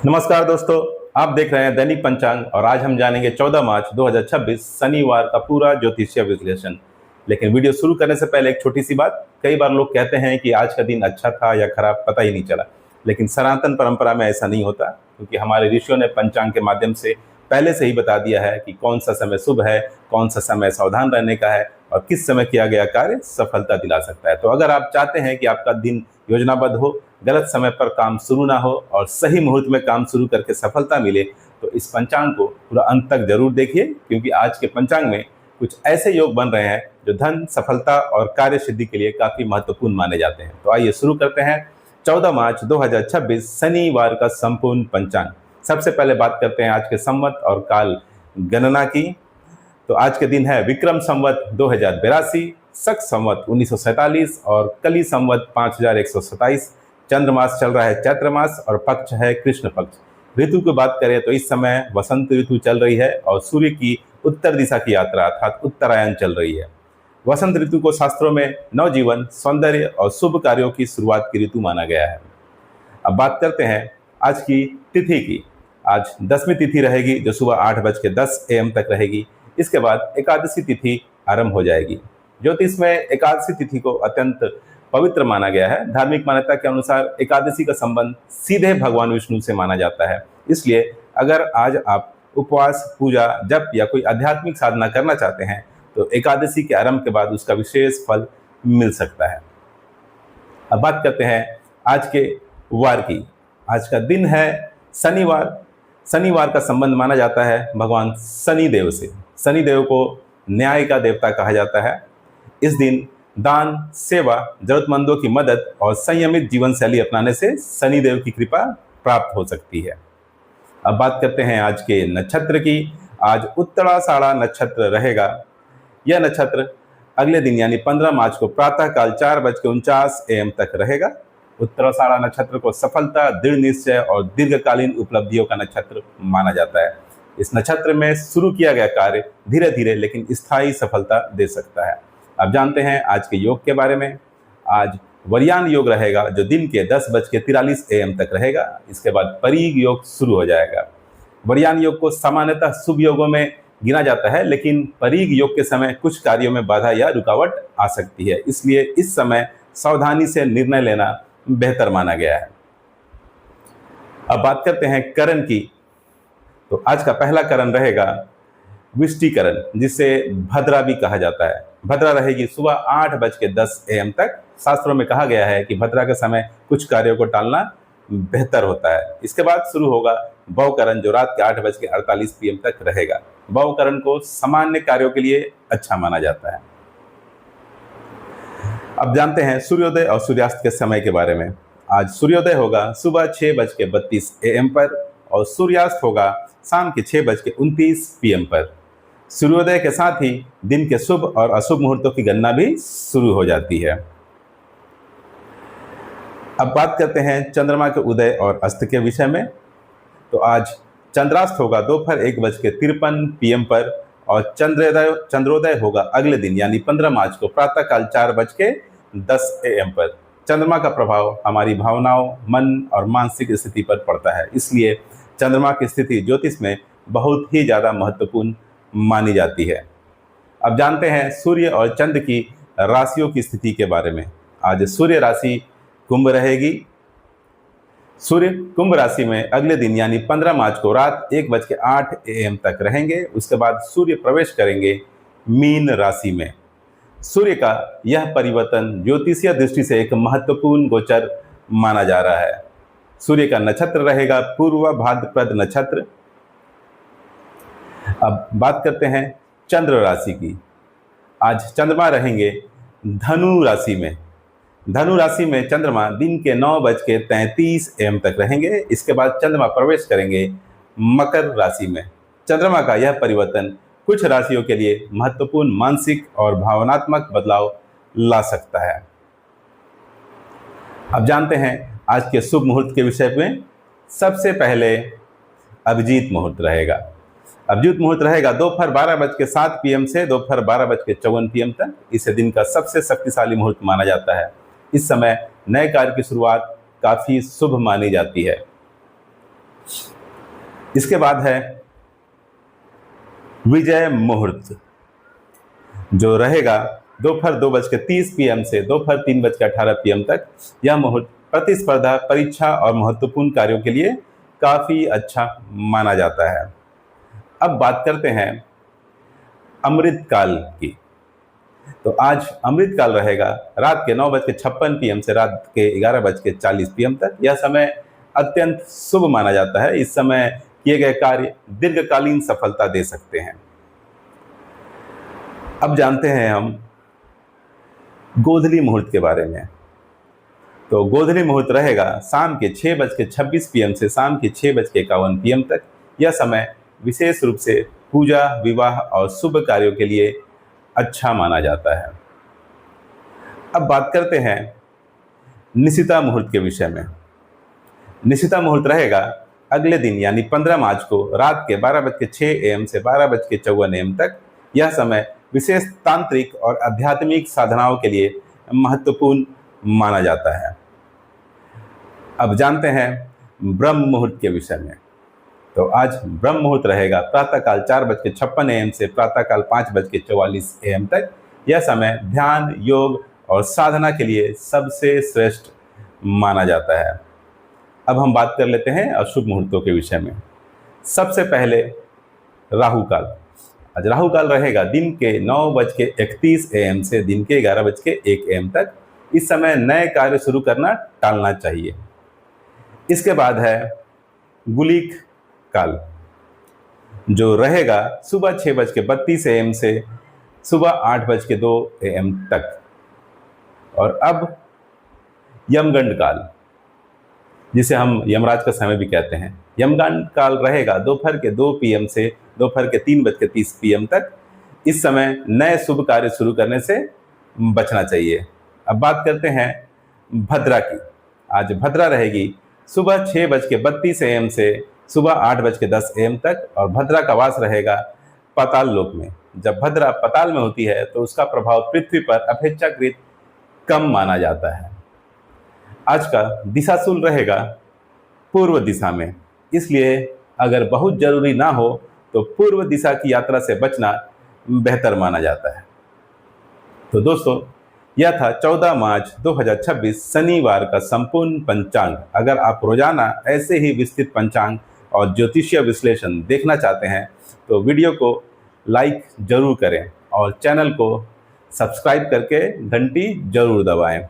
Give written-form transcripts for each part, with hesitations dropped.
नमस्कार दोस्तों, आप देख रहे हैं दैनिक पंचांग और आज हम जानेंगे 14 मार्च 2026 शनिवार का पूरा ज्योतिषीय विश्लेषण। लेकिन वीडियो शुरू करने से पहले एक छोटी सी बात। कई बार लोग कहते हैं कि आज का दिन अच्छा था या खराब, पता ही नहीं चला। लेकिन सनातन परंपरा में ऐसा नहीं होता, क्योंकि हमारे ऋषियों ने पंचांग के माध्यम से पहले से ही बता दिया है कि कौन सा समय शुभ है, कौन सा समय सावधान रहने का है और किस समय किया गया कार्य सफलता दिला सकता है। तो अगर आप चाहते हैं कि आपका दिन योजनाबद्ध हो, गलत समय पर काम शुरू ना हो और सही मुहूर्त में काम शुरू करके सफलता मिले, तो इस पंचांग को पूरा अंत तक जरूर देखिए, क्योंकि आज के पंचांग में कुछ ऐसे योग बन रहे हैं जो धन, सफलता और कार्य सिद्धि के लिए काफी महत्वपूर्ण माने जाते हैं। तो आइए शुरू करते हैं 14 मार्च 2026 शनिवार का संपूर्ण पंचांग। सबसे पहले बात करते हैं आज के संवत और काल गणना की। तो आज के दिन है विक्रम संवत 2082, शक संवत 1947 और कली संवत 5127। चंद्रमास चल रहा है चैत्र मास और पक्ष है कृष्ण पक्ष। ऋतु की बात करें तो इस समय वसंत ऋतु चल रही है और सूर्य की उत्तर दिशा की यात्रा अर्थात उत्तरायण चल रही है। वसंत ऋतु को शास्त्रों में नवजीवन, सौंदर्य और शुभ कार्यों की शुरुआत की ऋतु माना गया है। अब बात करते हैं आज की तिथि की। आज 10वीं तिथि रहेगी जो सुबह 8:10 AM तक रहेगी। इसके बाद एकादशी तिथि आरंभ हो जाएगी। ज्योतिष में एकादशी तिथि को अत्यंत पवित्र माना गया है। धार्मिक मान्यता के अनुसार एकादशी का संबंध सीधे भगवान विष्णु से माना जाता है। इसलिए अगर आज आप उपवास, पूजा, जप या कोई आध्यात्मिक साधना करना चाहते हैं तो एकादशी के आरंभ के बाद उसका विशेष फल मिल सकता है। अब बात करते हैं आज के वार की। आज का दिन है शनिवार। शनिवार का संबंध माना जाता है भगवान शनिदेव से। शनिदेव को न्याय का देवता कहा जाता है। इस दिन दान, सेवा, जरूरतमंदों की मदद और संयमित जीवन शैली अपनाने से शनिदेव की कृपा प्राप्त हो सकती है। अब बात करते हैं आज के नक्षत्र की। आज उत्तराषाढ़ा नक्षत्र रहेगा। यह नक्षत्र अगले दिन यानी 15 मार्च को प्रातःकाल 4:49 AM तक रहेगा। उत्तराषाढ़ा नक्षत्र को सफलता, दृढ़ निश्चय और दीर्घकालीन उपलब्धियों का नक्षत्र माना जाता है। इस नक्षत्र में शुरू किया गया कार्य धीरे धीरे लेकिन स्थायी सफलता दे सकता है। अब जानते हैं आज के योग के बारे में। आज वरयान योग रहेगा जो दिन के 10:43 AM तक रहेगा। इसके बाद परीग योग शुरू हो जाएगा। वरयान योग को सामान्यतः शुभ योगों में गिना जाता है, लेकिन परीग योग के समय कुछ कार्यों में बाधा या रुकावट आ सकती है। इसलिए इस समय सावधानी से निर्णय लेना बेहतर माना गया है। अब बात करते हैं करण की। तो आज का पहला करण रहेगा विष्टिकरण, जिसे भद्रा भी कहा जाता है। भद्रा रहेगी सुबह 8:10 AM तक। शास्त्रों में कहा गया है कि भद्रा के समय कुछ कार्यों को टालना बेहतर होता है। इसके बाद शुरू होगा भवकरण जो रात के 8:48 PM तक रहेगा। भवकरण को सामान्य कार्यों के लिए अच्छा माना जाता है। अब जानते हैं सूर्योदय और सूर्यास्त के समय के बारे में। आज सूर्योदय होगा सुबह 6:32 AM पर और सूर्यास्त होगा शाम के 6:29 PM पर। सूर्योदय के साथ ही दिन के शुभ और अशुभ मुहूर्तों की गणना भी शुरू हो जाती है। अब बात करते हैं चंद्रमा के उदय और अस्त के विषय में। तो आज चंद्रास्त होगा दोपहर 1:53 PM पर और चंद्रोदय होगा अगले दिन यानी 15 मार्च को प्रातःकाल 4:10 AM पर। चंद्रमा का प्रभाव हमारी भावनाओं, मन और मानसिक स्थिति पर पड़ता है। इसलिए चंद्रमा की स्थिति ज्योतिष में बहुत ही ज़्यादा महत्वपूर्ण मानी जाती है। अब जानते हैं सूर्य और चंद्र की राशियों की स्थिति के बारे में। आज सूर्य राशि कुंभ रहेगी। सूर्य कुंभ राशि में अगले दिन यानी 15 मार्च को रात 1:08 AM तक रहेंगे। उसके बाद सूर्य प्रवेश करेंगे मीन राशि में। सूर्य का यह परिवर्तन ज्योतिषीय दृष्टि से एक महत्वपूर्ण गोचर माना जा रहा है। सूर्य का नक्षत्र रहेगा पूर्व भाद्रपद नक्षत्र। अब बात करते हैं चंद्र राशि की। आज चंद्रमा रहेंगे धनु राशि में। धनु राशि में चंद्रमा दिन के 9:33 AM तक रहेंगे। इसके बाद चंद्रमा प्रवेश करेंगे मकर राशि में। चंद्रमा का यह परिवर्तन कुछ राशियों के लिए महत्वपूर्ण मानसिक और भावनात्मक बदलाव ला सकता है। अब जानते हैं आज के शुभ मुहूर्त के विषय में। सबसे पहले अभिजीत मुहूर्त रहेगा। अभिजीत मुहूर्त रहेगा दोपहर 12:07 PM से दोपहर 12:54 PM तक। इसे दिन का सबसे शक्तिशाली मुहूर्त माना जाता है। इस समय नए कार्य की शुरुआत काफी शुभ मानी जाती है। इसके बाद है विजय मुहूर्त, जो रहेगा दोपहर 2:30 PM से दोपहर 3:18 PM तक। यह मुहूर्त प्रतिस्पर्धा, परीक्षा और महत्वपूर्ण कार्यों के लिए काफी अच्छा माना जाता है। अब बात करते हैं अमृत काल की। तो आज अमृत काल रहेगा रात के 9:56 PM से रात के 11:40 PM तक। यह समय अत्यंत शुभ माना जाता है। इस समय किए गए कार्य दीर्घकालीन सफलता दे सकते हैं। अब जानते हैं हम गोधूली मुहूर्त के बारे में। तो गोधूली मुहूर्त रहेगा शाम के 6:26 PM से शाम के 6:51 PM तक। यह समय विशेष रूप से पूजा, विवाह और शुभ कार्यों के लिए अच्छा माना जाता है। अब बात करते हैं निशिता मुहूर्त के विषय में। निशिता मुहूर्त रहेगा अगले दिन यानी 15 मार्च को रात के 12:06 AM से 12:54 AM तक। यह समय विशेष तांत्रिक और आध्यात्मिक साधनाओं के लिए महत्वपूर्ण माना जाता है। अब जानते हैं ब्रह्म मुहूर्त के विषय में। तो आज ब्रह्म मुहूर्त रहेगा प्रातःकाल 4:56 AM से प्रातःकाल 5:44 AM तक। यह समय ध्यान, योग और साधना के लिए सबसे श्रेष्ठ माना जाता है। अब हम बात कर लेते हैं अशुभ मुहूर्तों के विषय में। सबसे पहले राहु काल। आज राहु काल रहेगा दिन के 9:31 AM से दिन के 11:01 AM तक। इस समय नए कार्य शुरू करना टालना चाहिए। इसके बाद है गुलिक काल, जो रहेगा सुबह 6:32 AM से सुबह 8:02 AM तक। और अब यमगंड काल, जिसे हम यमराज का समय भी कहते हैं। यमगंड काल रहेगा दोपहर के 2 PM से दोपहर के 3:30 PM तक। इस समय नए शुभ कार्य शुरू करने से बचना चाहिए। अब बात करते हैं भद्रा की। आज भद्रा रहेगी सुबह 6:32 AM से सुबह 8:10 AM तक। और भद्रा का वास रहेगा पाताल लोक में। जब भद्रा पाताल में होती है तो उसका प्रभाव पृथ्वी पर अपेक्षाकृत कम माना जाता है। आज का दिशाशूल रहेगा पूर्व दिशा में, इसलिए अगर बहुत जरूरी ना हो तो पूर्व दिशा की यात्रा से बचना बेहतर माना जाता है। तो दोस्तों, यह था 14 मार्च 2026 शनिवार का संपूर्ण पंचांग। अगर आप रोजाना ऐसे ही विस्तृत पंचांग और ज्योतिषीय विश्लेषण देखना चाहते हैं तो वीडियो को लाइक जरूर करें और चैनल को सब्सक्राइब करके घंटी जरूर दबाएं,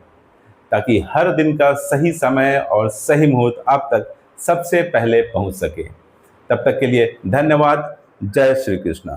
ताकि हर दिन का सही समय और सही मुहूर्त आप तक सबसे पहले पहुंच सके। तब तक के लिए धन्यवाद। जय श्री कृष्ण।